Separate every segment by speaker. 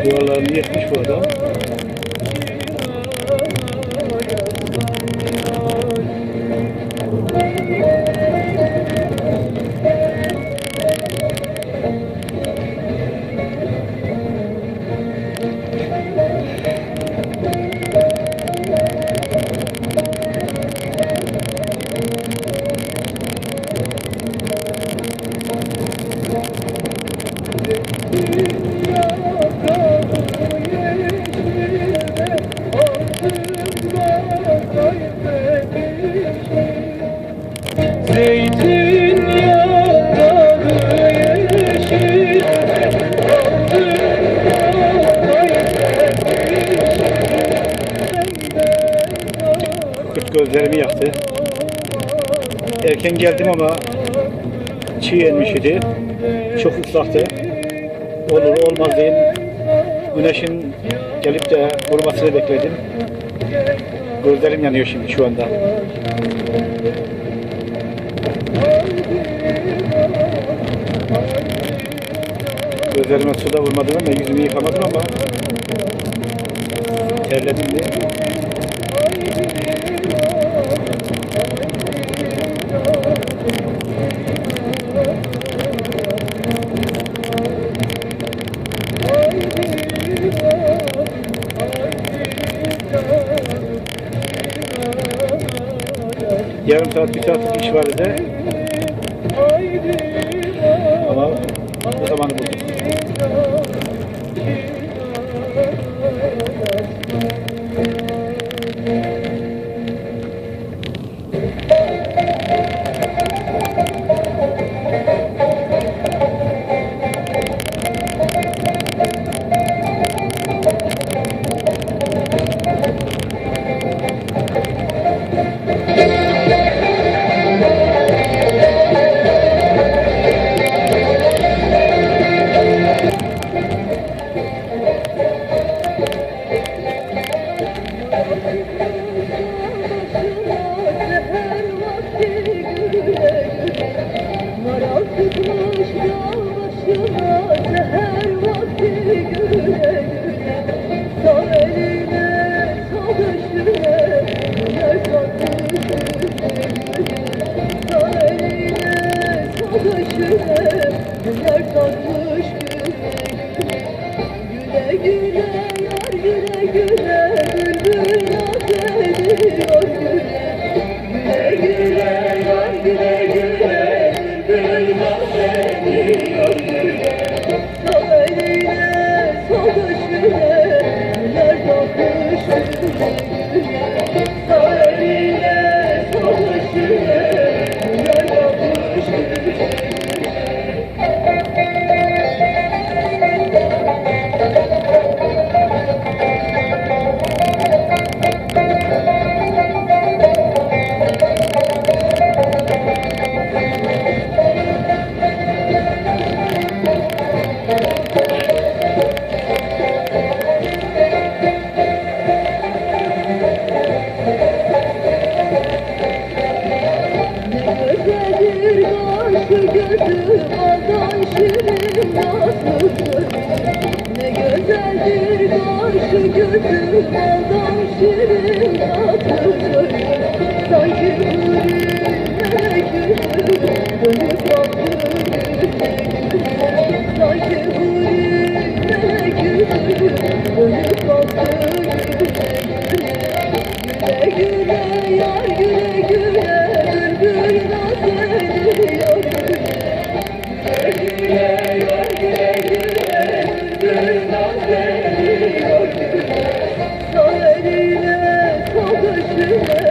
Speaker 1: Duvarlarını yetmiş bu adam. Gözlerimi yaktı. Erken geldim ama çiğ yenmiş idi. Çok ıslaktı. Olur olmaz değil. Güneşin gelip de vurmasını bekledim. Gözlerim yanıyor şimdi şu anda. Gözlerime suda vurmadım ama yüzümü yıkamadım ama terledim diye. Yarım saat, bir saatlik iş var dedi. Ama o zamanı buldum.
Speaker 2: gözüm adam şirin tatlıdır. Sanki hürriyete gülüm dönüp baktı güle güle. Sanki hürriyete gülüm dönüp baktı güle güle. Güle güle yar güle güle bülbül naz ediyor güle. Güle güle yar güle güle bülbül naz ediyor güle. Sal eline sal döşüne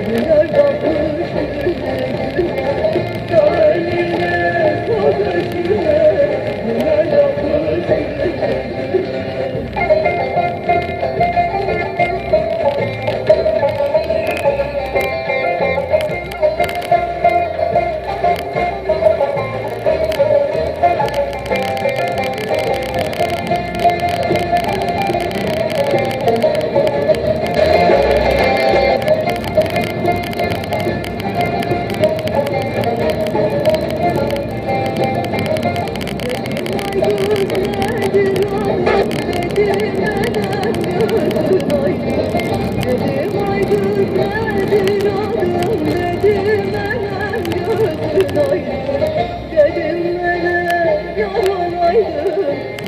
Speaker 2: güler bakmış güle güle. Sal eline sal döşüne güler bakmış güle güle.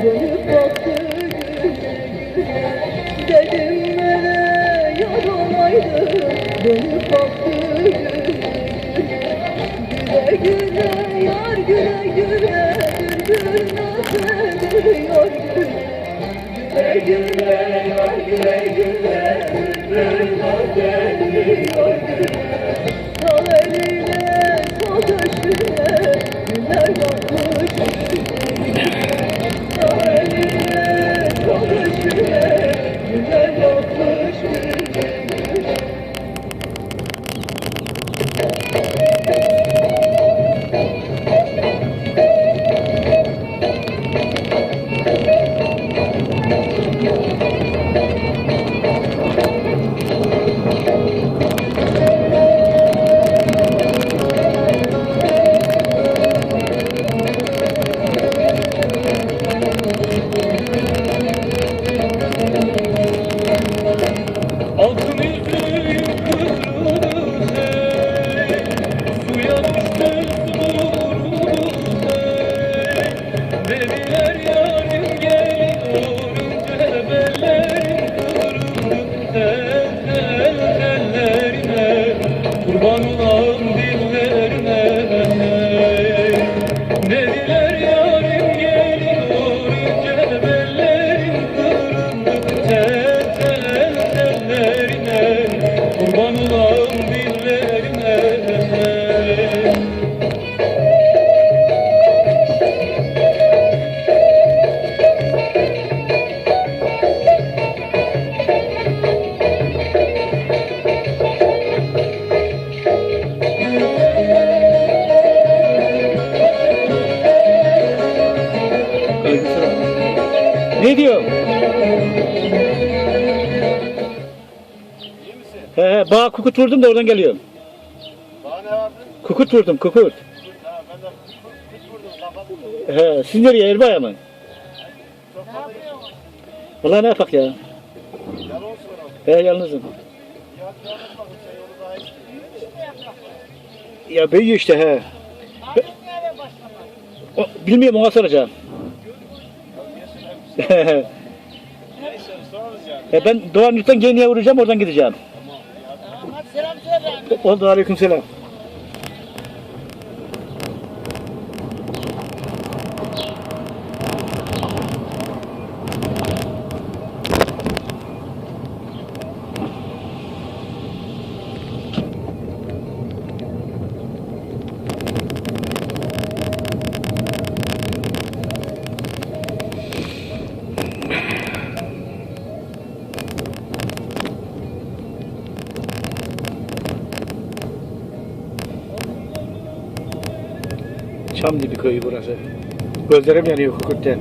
Speaker 2: Dönüp baktı güle güle. Dedim bana yalanaydı. Dönüp baktı güle güle. Güle güle yar güle güle bülbül naz ediyor güle. Güle güle yar güle güle bülbül naz ediyor güle. Sal eline sal döşüne güller bakmış güle. Sal eline sal döşüne güller bakmış güle güle.
Speaker 3: Altın yüzlü kızılız hey, suya düştü dururuz hey. Dediler yarın geliyor, bellerin kırıldı tellerine, kurban olan dillerine hey. Dediler yarın geliyor, bellerin kırıldı tellerine, kurban olan dillerine.
Speaker 1: Ne diyor? He, bağ kukut vurdum da oradan geliyorum.
Speaker 4: Daha ne vardı?
Speaker 1: Kukut vurdum, kukut.
Speaker 4: Ha, ben de kuş vurdum, kapadım.
Speaker 1: He, siz nereye, Erbağ'a mı?
Speaker 4: Çok fazla gittim.
Speaker 1: Vallahi ne yapak ya?
Speaker 4: Yalan söylüyorum.
Speaker 1: He, yalnızım.
Speaker 4: Ya canım bakın sen yolu daha istiyor.
Speaker 1: Ya büyüyor işte he. Bilmiyorum, ona soracağım.
Speaker 4: Neyse sorarız yani.
Speaker 1: Ben Doğan Yurt'tan Geni'ye uğrayacağım, oradan gideceğim.
Speaker 4: Hadi selam söyle.
Speaker 1: Oldu, aleyküm selam. Çamdibi köyü burası. Gözlerim yanıyor kukutten.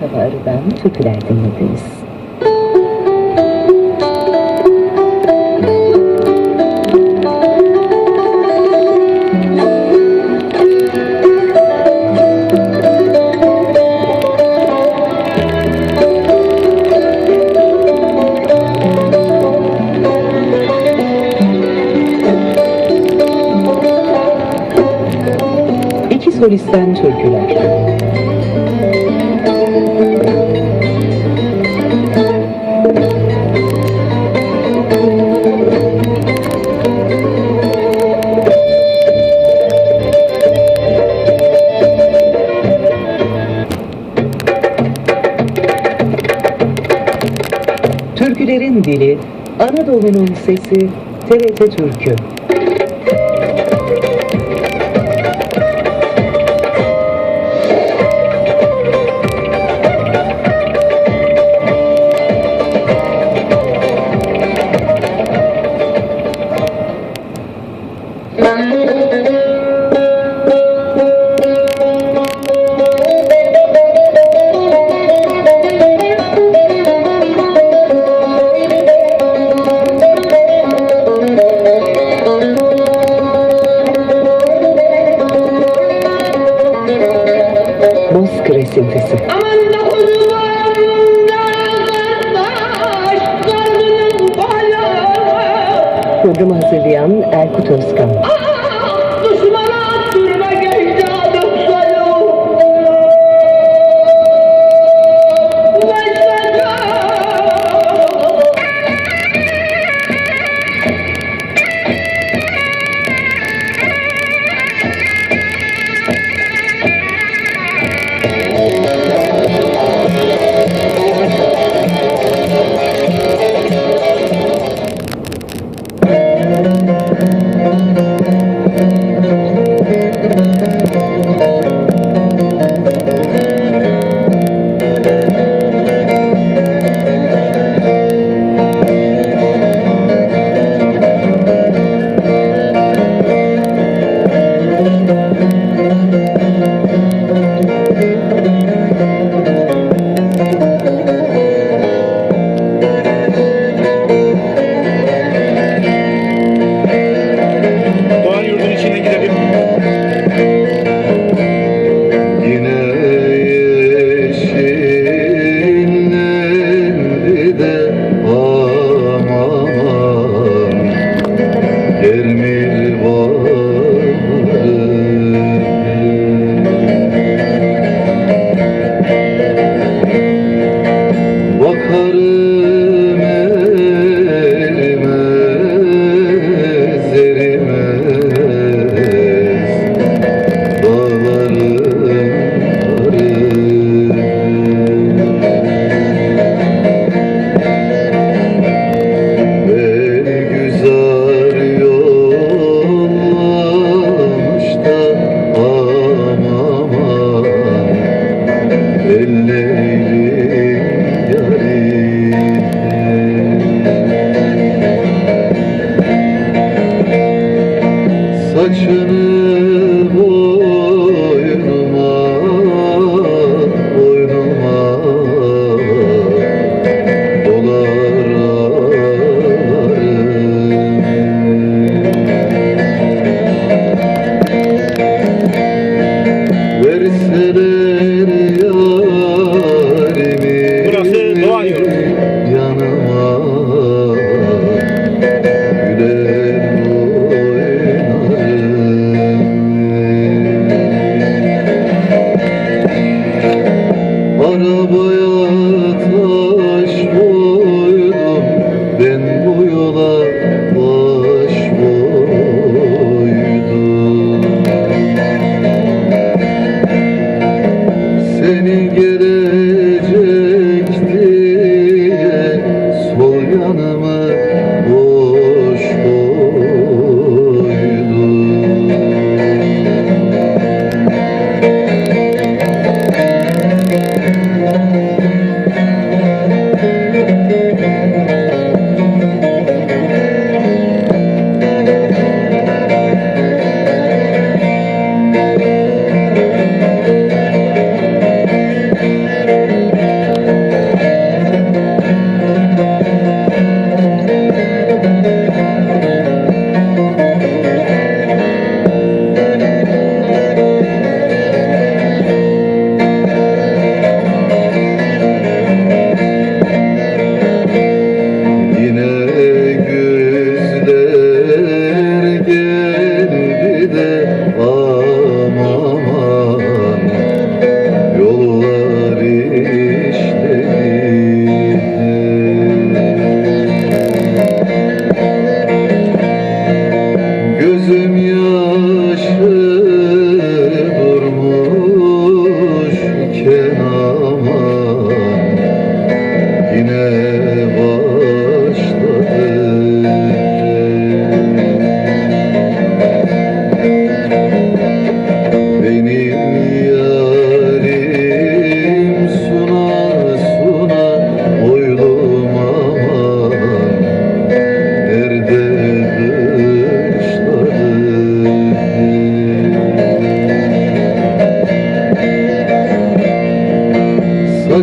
Speaker 5: Mustafa Arı'dan türküler dinlediniz. İki solisten türküler. Türkülerin dili, Anadolu'nun sesi, TRT Türkü. Bozkır esintisi.
Speaker 2: Aman da kuzum dağlar karnının bayağı.
Speaker 5: Programı hazırlayan Erkut Özkan.
Speaker 2: Düşmana sürme genç adım sayo.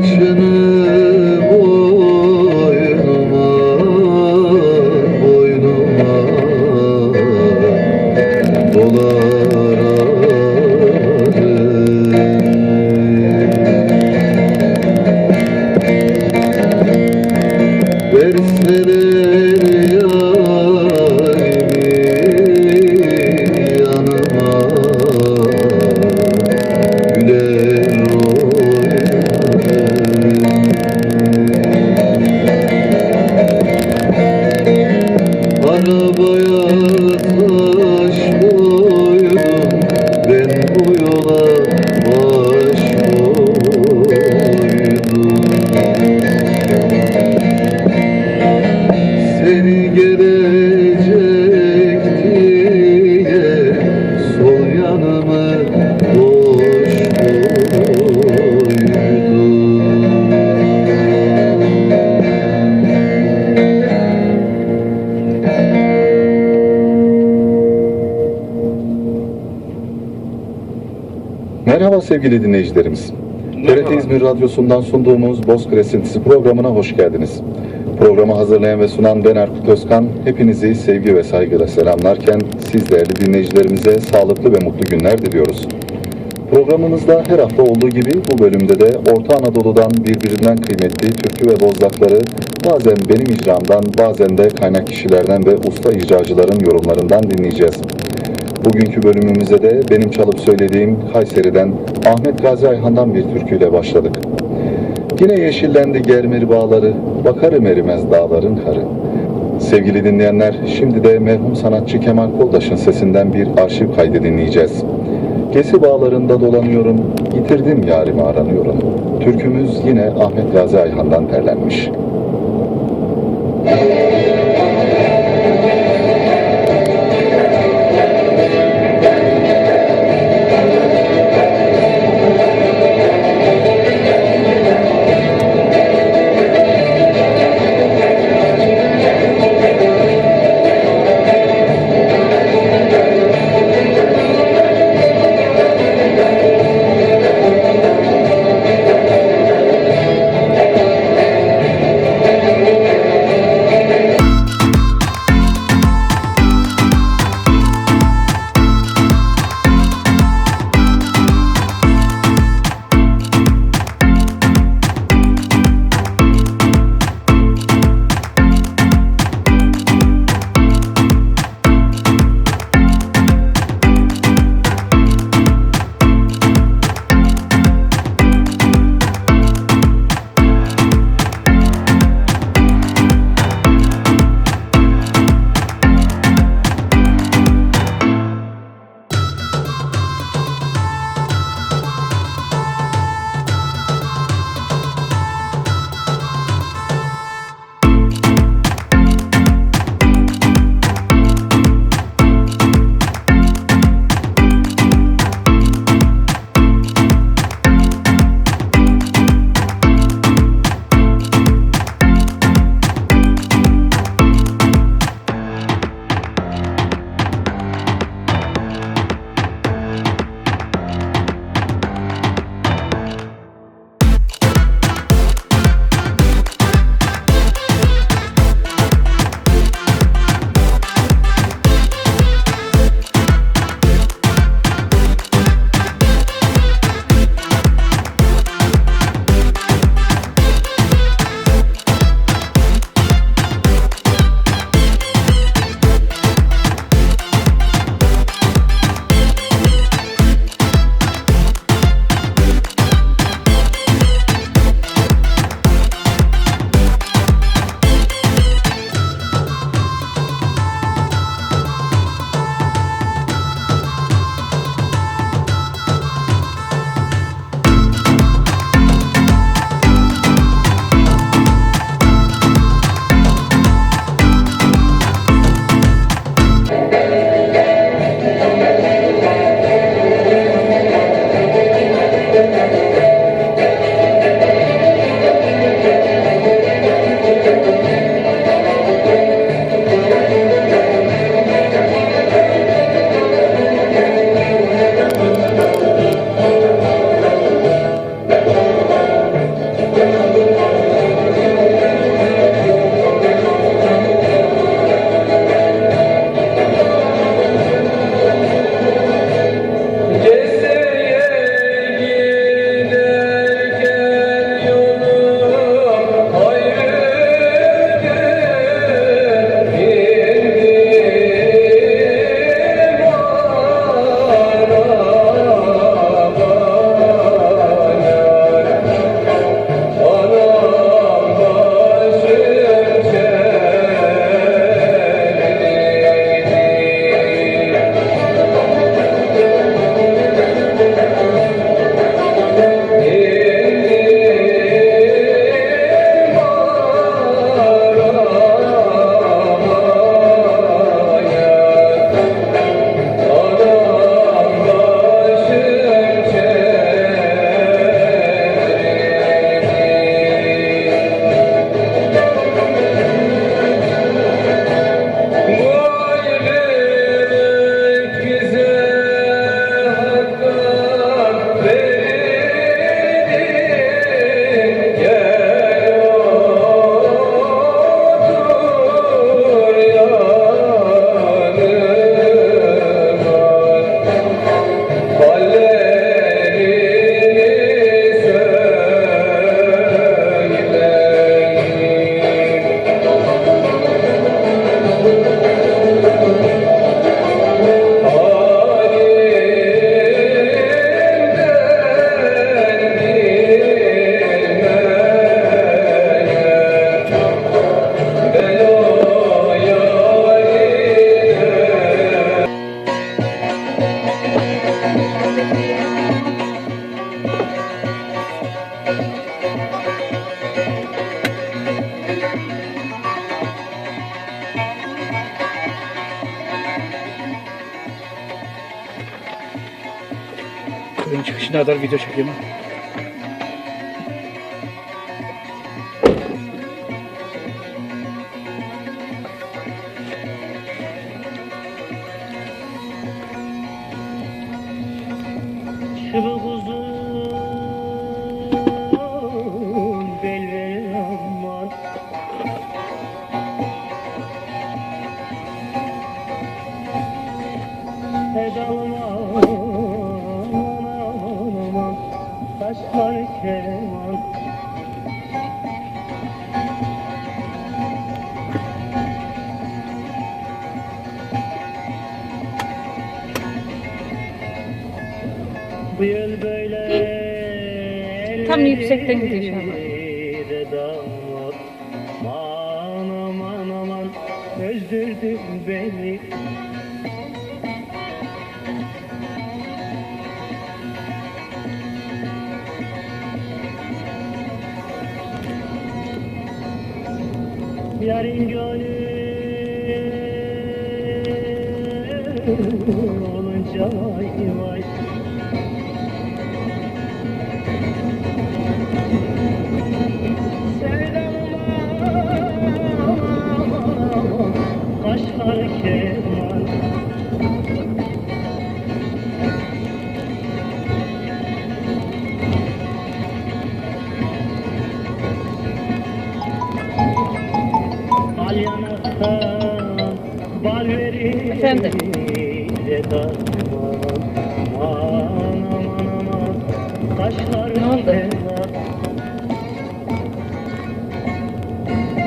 Speaker 6: saçını boynuma verseler yarimi yanıma güler arabaya taş koydum ben bu yola baş koydum seni gelecek diye sol yanımı boş koydum.
Speaker 7: Merhaba sevgili dinleyicilerimiz. TRT İzmir Radyosu'ndan sunduğumuz Bozkır Esintisi programına hoş geldiniz. Programı hazırlayan ve sunan ben Erkut Özkan, hepinizi sevgi ve saygıyla selamlarken siz değerli dinleyicilerimize sağlıklı ve mutlu günler diliyoruz. Programımızda her hafta olduğu gibi bu bölümde de Orta Anadolu'dan birbirinden kıymetli türkü ve bozlakları bazen benim icramdan, bazen de kaynak kişilerden ve usta icracıların yorumlarından dinleyeceğiz. Bugünkü bölümümüze de benim çalıp söylediğim Kayseri'den Ahmet Gazi Ayhan'dan bir türküyle başladık. Yine yeşillendi germeri bağları, bakarım erimez dağların karı. Sevgili dinleyenler, şimdi de merhum sanatçı Kemal Koldaş'ın sesinden bir arşiv kaydı dinleyeceğiz. Gesi bağlarında dolanıyorum, yitirdim yarimi aranıyorum. Türkümüz yine Ahmet Gazi Ayhan'dan derlenmiş.
Speaker 1: Köyün çıkışına kadar video çekiyorum.
Speaker 3: Çubuk uzun belli aman Pedalına aman taşlar keman Bu yıl böyle
Speaker 8: Tam yüksekten gidiyor şu an.
Speaker 3: Aman aman aman öldürdün beni Yarın gönül olunca vay vay Sevdamıma kaşlar keman Al yanaktan bal verir
Speaker 8: Efendim?
Speaker 3: Aman aman aman kaşlar
Speaker 8: Ne oldu?
Speaker 3: keman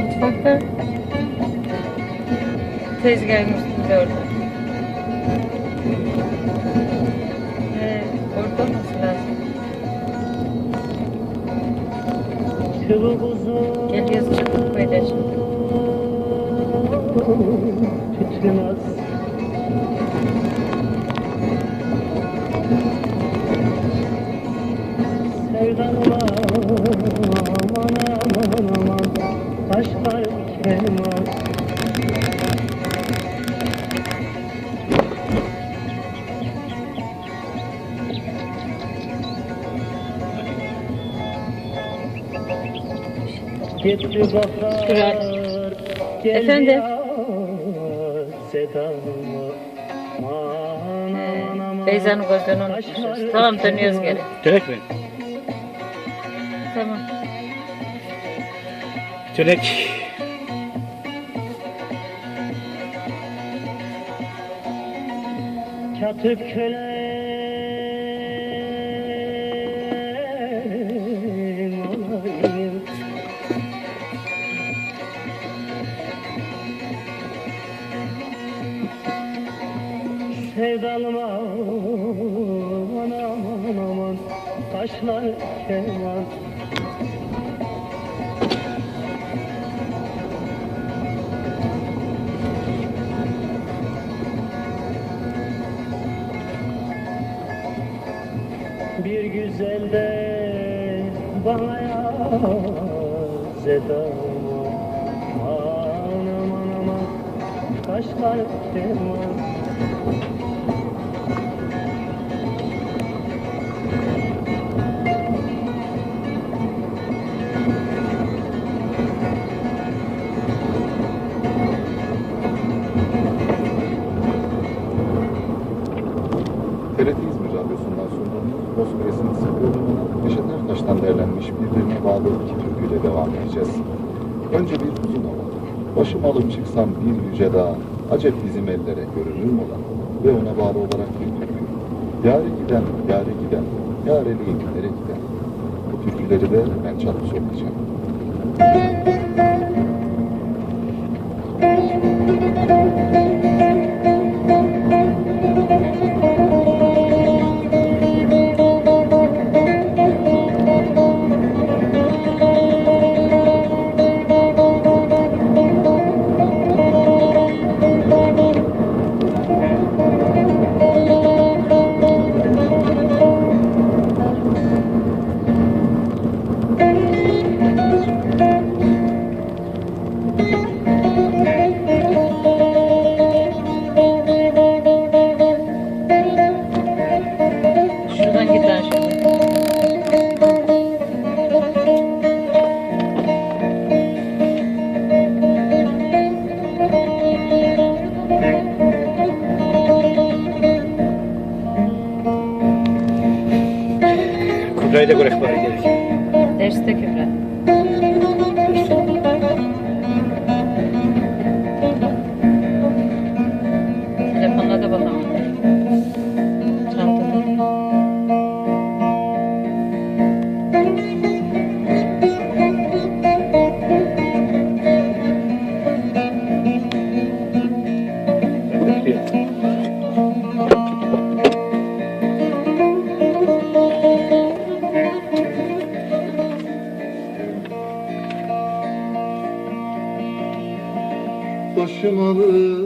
Speaker 8: Mutfakta tezgahın üstünde orada. Orada olması lazım.
Speaker 3: Çubuk uzun
Speaker 8: Geliyoruz çıkıp böyle şimdi.
Speaker 3: tütmez Sevdanıma aman aman aman taşlar keman Gitti bahar geldi
Speaker 8: Efendim?
Speaker 3: sedamı aman aman
Speaker 8: Beyza'nın gözlerini unutmuşuz. Tamam dönüyoruz geri.
Speaker 1: Dönek mi?
Speaker 8: Tamam.
Speaker 1: Dönek.
Speaker 3: Katip kölen olayım Sevdalıma aman aman aman taşlar keman Bir güzel de bana yaz edama Aman aman aman kaşlar keman
Speaker 7: TRT İzmir Radyosu'ndan sunduğumuz Bozkır'ın programına Neşet Ertaş'tan derlenmiş birbirine bağlı iki türküyle devam edeceğiz. Önce bir uzun hava. Başım alıp çıksam bir yüce dağ, acep bizim ellere görünür mü olan? Ve ona bağlı olarak bir türkü. Yâre giden, yâre giden, yâreliğin nereye giden? Bu türküleri de ben çalıp söyleyeceğim.
Speaker 1: Kübra'yı da görek bari gerek.
Speaker 8: Derste Kübra. Telefonla da bakamam. Çantada.
Speaker 6: Taşımalı